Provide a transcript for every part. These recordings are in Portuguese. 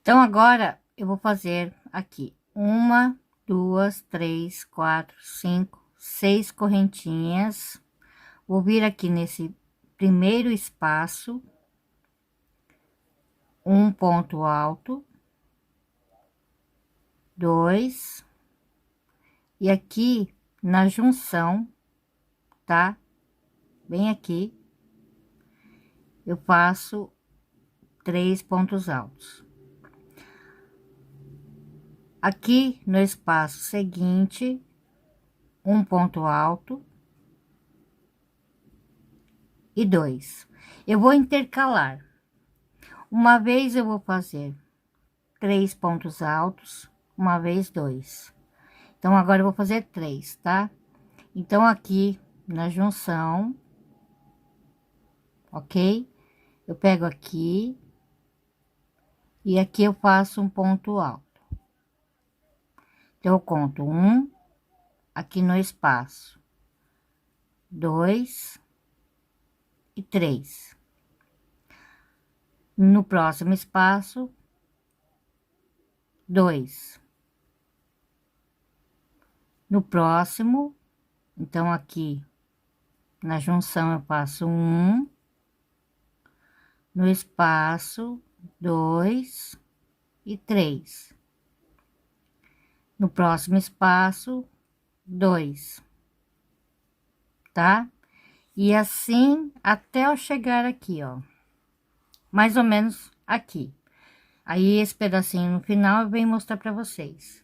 Então, agora eu vou fazer aqui uma, duas, três, quatro, cinco, seis correntinhas. Vou vir aqui nesse primeiro espaço, um ponto alto, dois, e aqui na junção, tá? Bem aqui, eu faço três pontos altos. Aqui no espaço seguinte, um ponto alto e dois. Eu vou intercalar. Uma vez eu vou fazer três pontos altos, uma vez dois. Então, agora eu vou fazer três, tá? Então, aqui na junção, ok? Eu pego aqui e aqui eu faço um ponto alto. Então, eu conto um aqui no espaço, dois e três. No próximo espaço, dois. No próximo, então aqui na junção eu faço um, no espaço, dois e três. No próximo espaço, dois, tá? E assim até eu chegar aqui, ó, mais ou menos aqui. Aí esse pedacinho no final eu venho mostrar para vocês.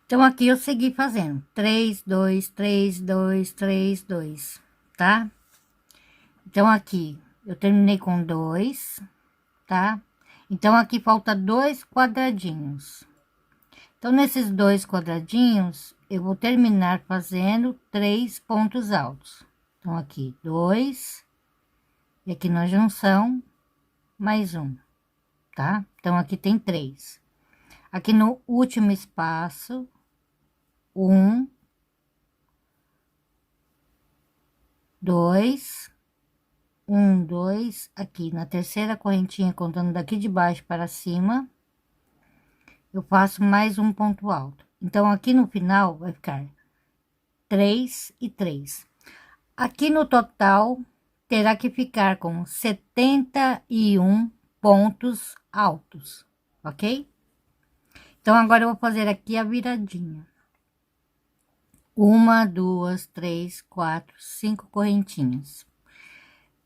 Então aqui eu segui fazendo três, dois, três, dois, três, dois, tá? Então aqui eu terminei com dois, tá? Então aqui falta dois quadradinhos. Então nesses dois quadradinhos eu vou terminar fazendo três pontos altos. Então aqui dois e aqui na junção mais um, tá? Então aqui tem três. Aqui no último espaço, um, dois, um, dois, aqui na terceira correntinha, contando daqui de baixo para cima, eu faço mais um ponto alto. Então, aqui no final vai ficar três e três. Aqui no total, terá que ficar com 71 pontos altos, ok? Então, agora eu vou fazer aqui a viradinha. Uma, duas, três, quatro, cinco correntinhas.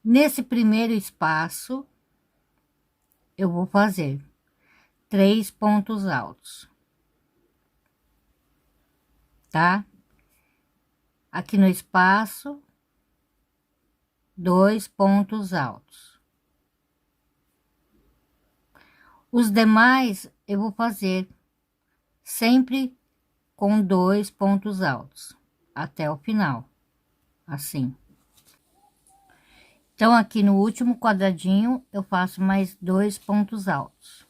Nesse primeiro espaço, eu vou fazer três pontos altos, tá? Aqui no espaço, dois pontos altos. Os demais eu vou fazer sempre com dois pontos altos até o final, assim. Então, aqui no último quadradinho, eu faço mais dois pontos altos.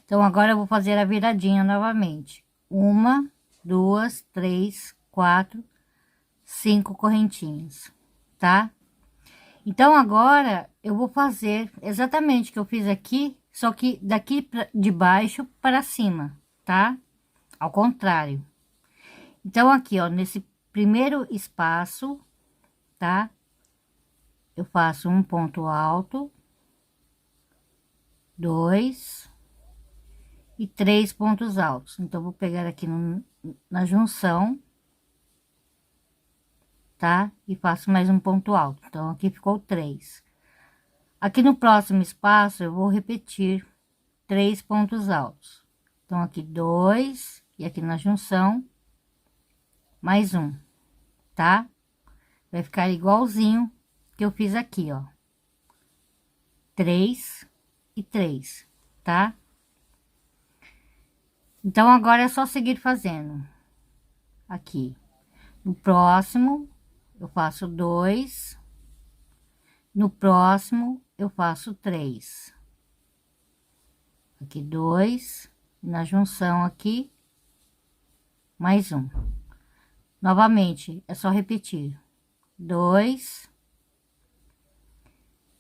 Então, agora eu vou fazer a viradinha novamente. Uma, duas, três, quatro, cinco correntinhas, tá? Então, agora eu vou fazer exatamente o que eu fiz aqui, só que daqui de baixo para cima, tá? Ao contrário. Então, aqui, ó, nesse primeiro espaço, tá? Eu faço um ponto alto, dois e três pontos altos. Então, vou pegar aqui na junção, tá? E faço mais um ponto alto. Então, aqui ficou três. Aqui no próximo espaço, eu vou repetir três pontos altos. Então, aqui dois, e aqui na junção, mais um, tá? Vai ficar igualzinho que eu fiz aqui, ó. Três e três, tá? Então, agora é só seguir fazendo. Aqui. No próximo, eu faço dois. No próximo, eu faço três. Aqui, dois. Na junção aqui, mais um. Novamente, é só repetir. Dois.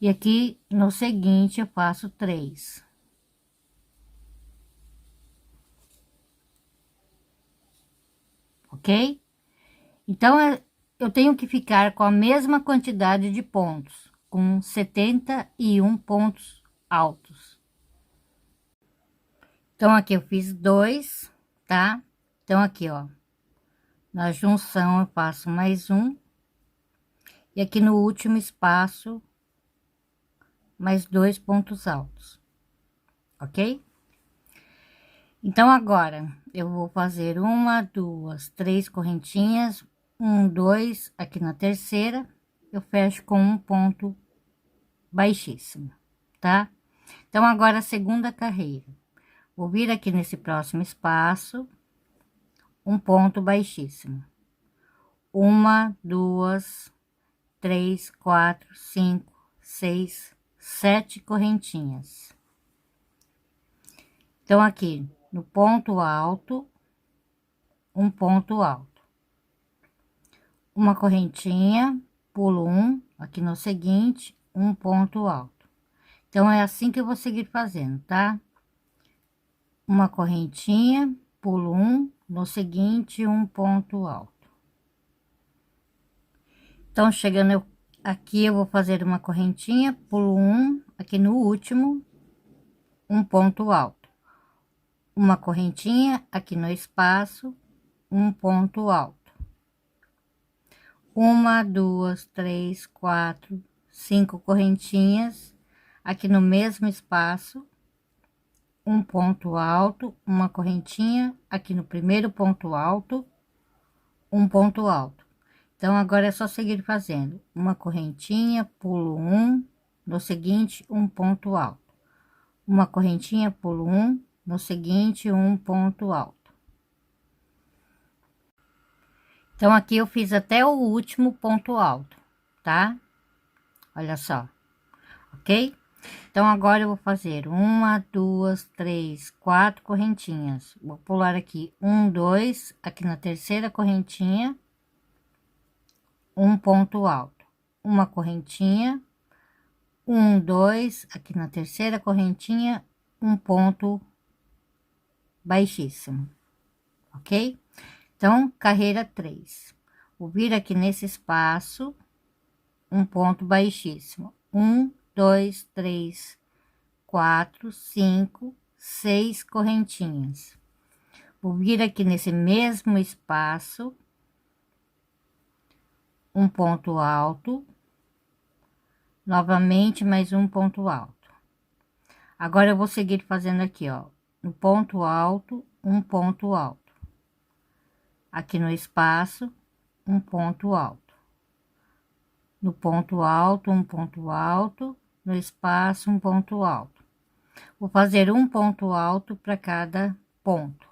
E aqui, no seguinte, eu faço três. ok? Então, eu tenho que ficar com a mesma quantidade de pontos, com 71 pontos altos. Então, aqui eu fiz 2, tá? Então, aqui, ó, na junção eu passo mais um, e aqui no último espaço, mais 2 pontos altos, ok? Então, agora, eu vou fazer uma, duas, três correntinhas, um, dois, aqui na terceira, eu fecho com um ponto baixíssimo, tá? Então, agora a segunda carreira. Vou vir aqui nesse próximo espaço, um ponto baixíssimo. Uma, duas, três, quatro, cinco, seis, 7 correntinhas. Então, aqui no ponto alto, um ponto alto. Uma correntinha, pulo um, aqui no seguinte, um ponto alto. Então, é assim que eu vou seguir fazendo, tá? Uma correntinha, pulo um, no seguinte, um ponto alto. Então, chegando aqui, eu vou fazer uma correntinha, pulo um, aqui no último, um ponto alto. Uma correntinha, aqui no espaço, um ponto alto. Uma, duas, três, quatro, 5 correntinhas, aqui no mesmo espaço, um ponto alto, uma correntinha, aqui no primeiro ponto alto, um ponto alto. Então, agora é só seguir fazendo uma correntinha, pulo um, no seguinte, um ponto alto. Uma correntinha, pulo um, no seguinte, um ponto alto. Então, aqui eu fiz até o último ponto alto, tá? Olha só, ok? Então, agora eu vou fazer uma, duas, três, 4 correntinhas. Vou pular aqui um, dois, aqui na terceira correntinha, um ponto alto. Uma correntinha, um, dois, aqui na terceira correntinha, um ponto baixíssimo, ok? Então, carreira 3. Vou vir aqui nesse espaço, um ponto baixíssimo. Um, dois, três, 4, 5, 6 correntinhas. Vou vir aqui nesse mesmo espaço, um ponto alto, novamente mais um ponto alto. Agora eu vou seguir fazendo aqui, ó, no ponto alto, um ponto alto. Aqui no espaço, um ponto alto. No ponto alto, um ponto alto, no espaço, um ponto alto. Vou fazer um ponto alto para cada ponto.